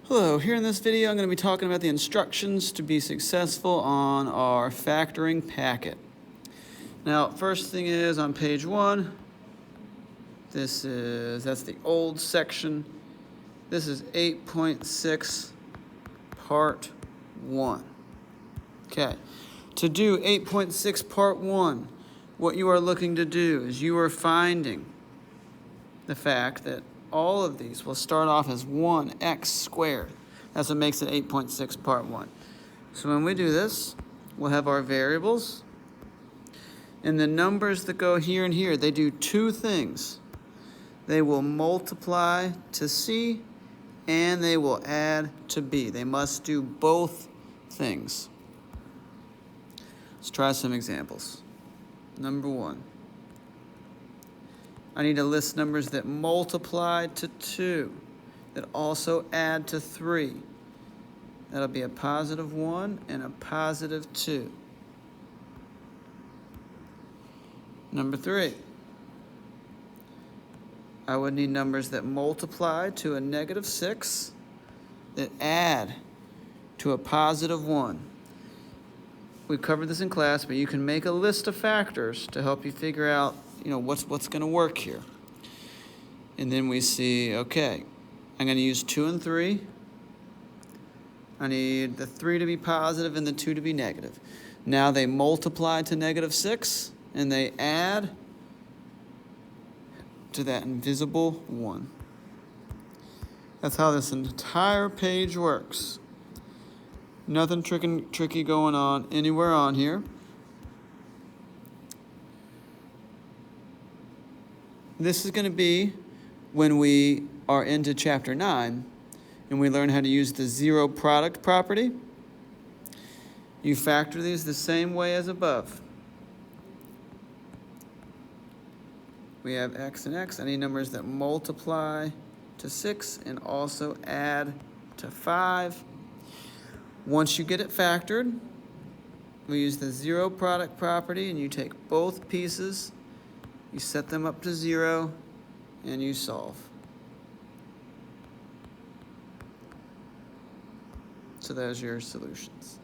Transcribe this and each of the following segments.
Hello, here in this video I'm going to be talking about the instructions to be successful on our factoring packet. Now, first thing is on page 1, that's the old section. This is 8.6 part 1. Okay, to do 8.6 part 1, what you are looking to do is you are finding the fact that all of these will start off as 1x squared. That's what makes it 8.6 part 1. So when we do this, we'll have our variables. And the numbers that go here and here, they do two things. They will multiply to C and they will add to B. They must do both things. Let's try some examples. Number 1. I need to list numbers that multiply to 2, that also add to 3. That'll be a positive 1 and a positive 2. Number 3. I would need numbers that multiply to a negative 6, that add to a positive 1. We covered this in class, but you can make a list of factors to help you figure out what's going to work here. And then we see, okay, I'm going to use 2 and 3. I need the 3 to be positive and the 2 to be negative. Now they multiply to negative 6, and they add to that invisible 1. That's how this entire page works. Nothing tricky going on anywhere on here. This is going to be when we are into chapter 9 and we learn how to use the zero product property. You factor these the same way as above. We have x and x, any numbers that multiply to 6 and also add to 5. Once you get it factored, we use the zero product property and you take both pieces, you set them up to 0, and you solve. So there's your solutions.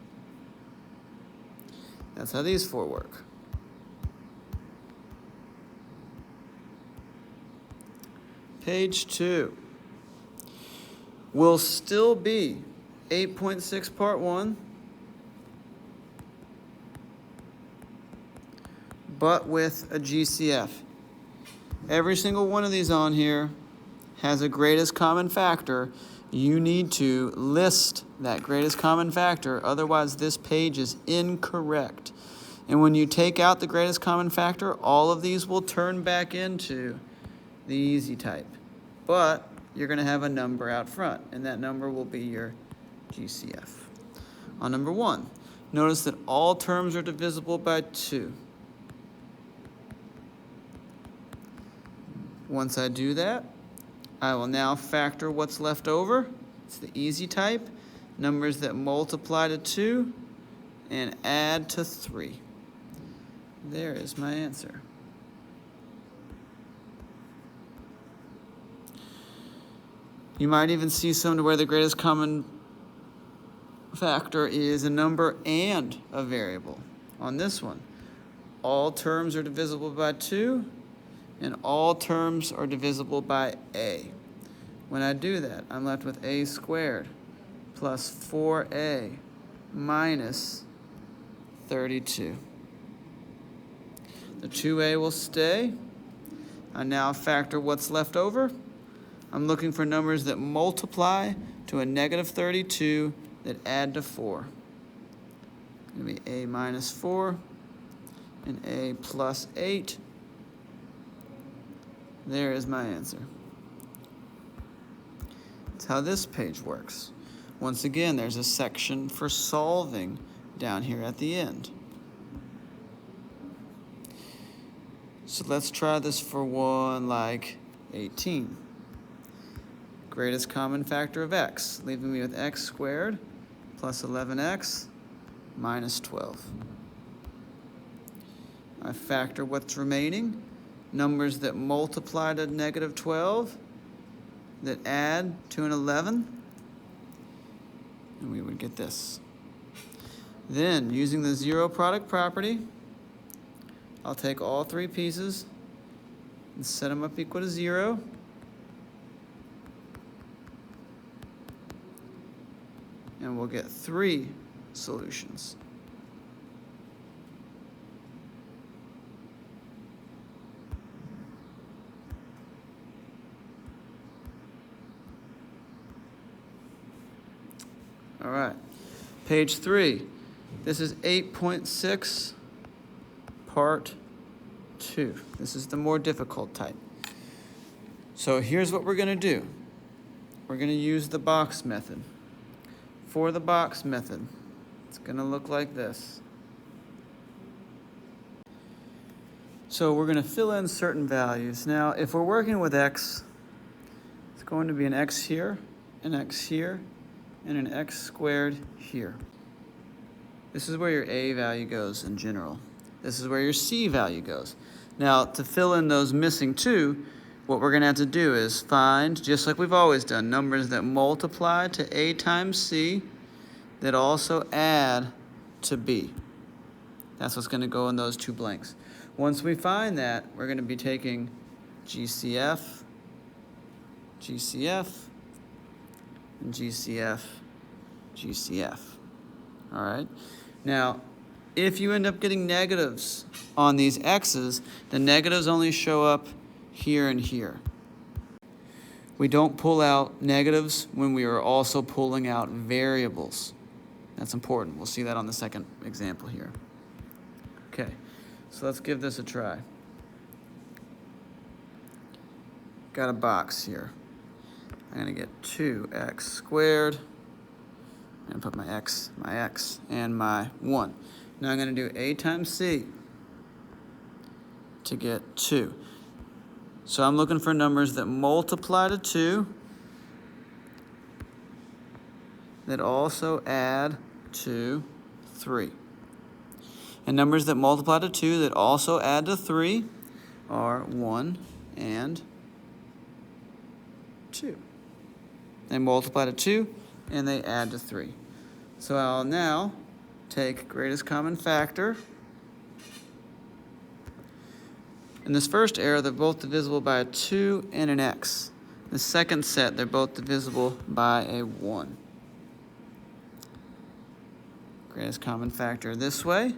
That's how these 4 work. Page 2 will still be 8.6 part 1, but with a GCF. Every single one of these on here has a greatest common factor. You need to list that greatest common factor, otherwise this page is incorrect. And when you take out the greatest common factor, all of these will turn back into the easy type. But you're going to have a number out front, and that number will be your GCF. On number 1, notice that all terms are divisible by 2. Once I do that, I will now factor what's left over. It's the easy type, numbers that multiply to 2 and add to 3. There is my answer. You might even see some to where the greatest common factor is a number and a variable. On this one, all terms are divisible by 2 and all terms are divisible by a. When I do that, I'm left with a squared plus 4a minus 32. The 2a will stay. I now factor what's left over. I'm looking for numbers that multiply to a negative 32 that add to 4. It's going to be a minus 4 and a plus 8. There is my answer. That's how this page works. Once again, there's a section for solving down here at the end. So let's try this for one like 18. Greatest common factor of x, leaving me with x squared plus 11x minus 12. I factor what's remaining. Numbers that multiply to negative 12, that add to an 11, and we would get this. Then, using the zero product property, I'll take all three pieces and set them up equal to 0. And we'll get 3 solutions. All right, page 3. This is 8.6, part 2. This is the more difficult type. So here's what we're going to do. We're going to use the box method. For the box method, it's going to look like this. So we're going to fill in certain values. Now, if we're working with x, it's going to be an x here, an x here, and an x squared here. This is where your a value goes in general. This is where your c value goes. Now, to fill in those missing 2, what we're going to have to do is find, just like we've always done, numbers that multiply to a times c that also add to b. That's what's going to go in those 2 blanks. Once we find that, we're going to be taking GCF, GCF, and GCF, GCF. All right? Now, if you end up getting negatives on these x's, the negatives only show up here and here. We don't pull out negatives when we are also pulling out variables. That's important. We'll see that on the second example here. Okay, so let's give this a try. Got a box here. I'm going to get 2x squared. I'm going to put my x, and my 1. Now I'm going to do a times c to get 2. So I'm looking for numbers that multiply to 2 that also add to 3. And numbers that multiply to 2 that also add to 3 are 1 and 2. They multiply to 2 and they add to 3. So I'll now take greatest common factor. In this first arrow, they're both divisible by a 2 and an x. The second set, they're both divisible by a 1. Greatest common factor this way.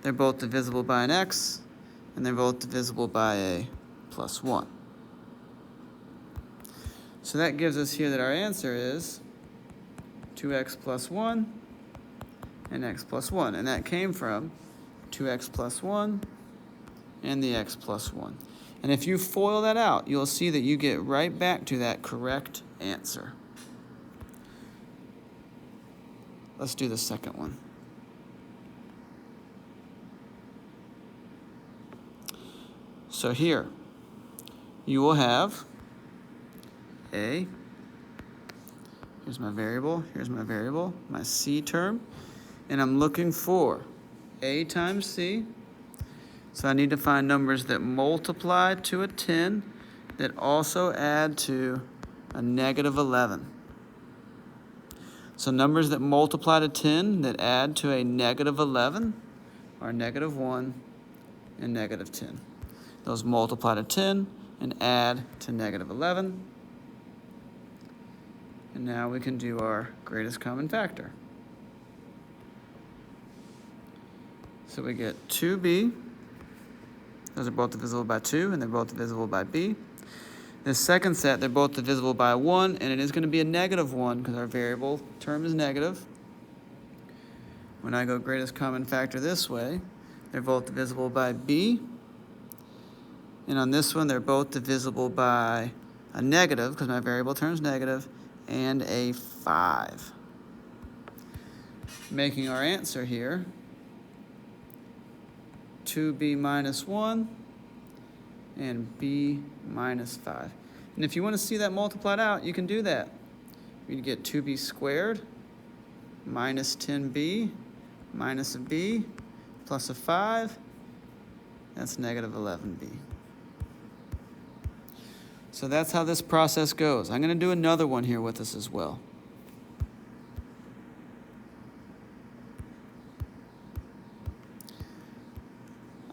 They're both divisible by an x, and they're both divisible by a plus 1. So that gives us here that our answer is 2x plus 1 and x plus 1. And that came from 2x plus 1 and the x plus 1. And if you FOIL that out, you'll see that you get right back to that correct answer. Let's do the second one. So here, you will have a, here's my variable, my c term, and I'm looking for a times c. So I need to find numbers that multiply to a 10 that also add to a negative 11. So numbers that multiply to 10 that add to a negative 11 are negative 1 and negative 10. Those multiply to 10 and add to negative 11. And now we can do our greatest common factor. So we get 2b. Those are both divisible by 2, and they're both divisible by b. This second set, they're both divisible by 1, and it is going to be a negative 1 because our variable term is negative. When I go greatest common factor this way, they're both divisible by b. And on this one, they're both divisible by a negative because my variable term is negative, and a 5. Making our answer here 2b minus 1 and b minus 5. And if you want to see that multiplied out, you can do that. You get 2b squared minus 10b minus a b plus a 5. That's negative 11b. So that's how this process goes. I'm going to do another one here with us as well.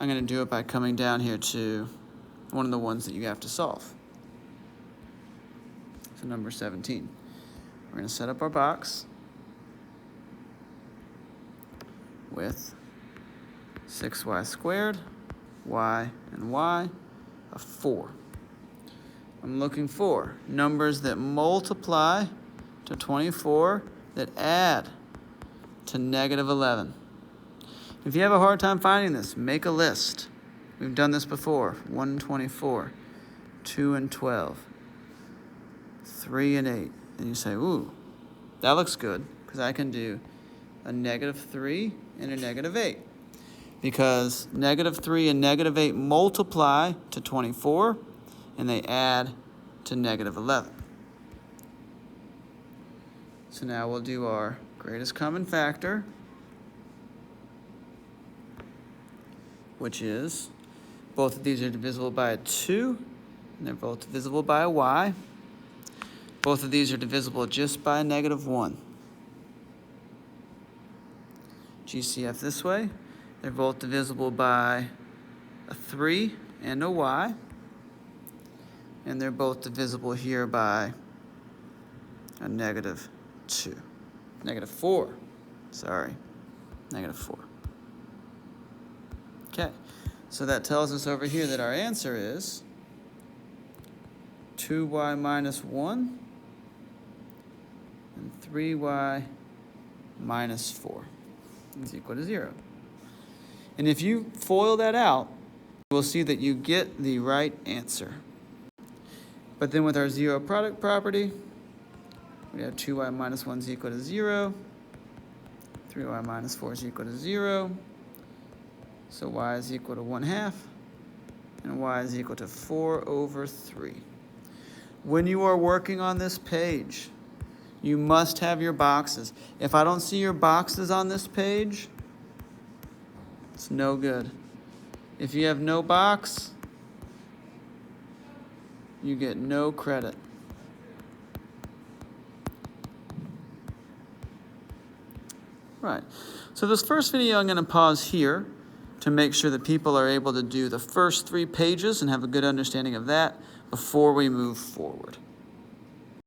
I'm going to do it by coming down here to one of the ones that you have to solve. So number 17. We're going to set up our box with 6y squared, y, and y of 4. I'm looking for numbers that multiply to 24 that add to negative 11. If you have a hard time finding this, make a list. We've done this before. 1 and 24, 2 and 12, 3 and 8. And you say, ooh, that looks good, because I can do a negative 3 and a negative 8. Because negative 3 and negative 8 multiply to 24, and they add to negative 11. So now we'll do our greatest common factor, which is both of these are divisible by a 2, and they're both divisible by a y. Both of these are divisible just by a negative 1. GCF this way, they're both divisible by a 3 and a y. And they're both divisible here by a negative 2. Negative 4. Sorry. Negative 4. Okay. So that tells us over here that our answer is 2y minus 1 and 3y minus 4 is equal to 0. And if you FOIL that out, we'll see that you get the right answer. But then with our zero product property, we have 2y minus 1 is equal to 0. 3y minus 4 is equal to 0. So y is equal to 1/2. And y is equal to 4 over 3. When you are working on this page, you must have your boxes. If I don't see your boxes on this page, it's no good. If you have no box, you get no credit. Right. So this first video, I'm going to pause here to make sure that people are able to do the first 3 pages and have a good understanding of that before we move forward.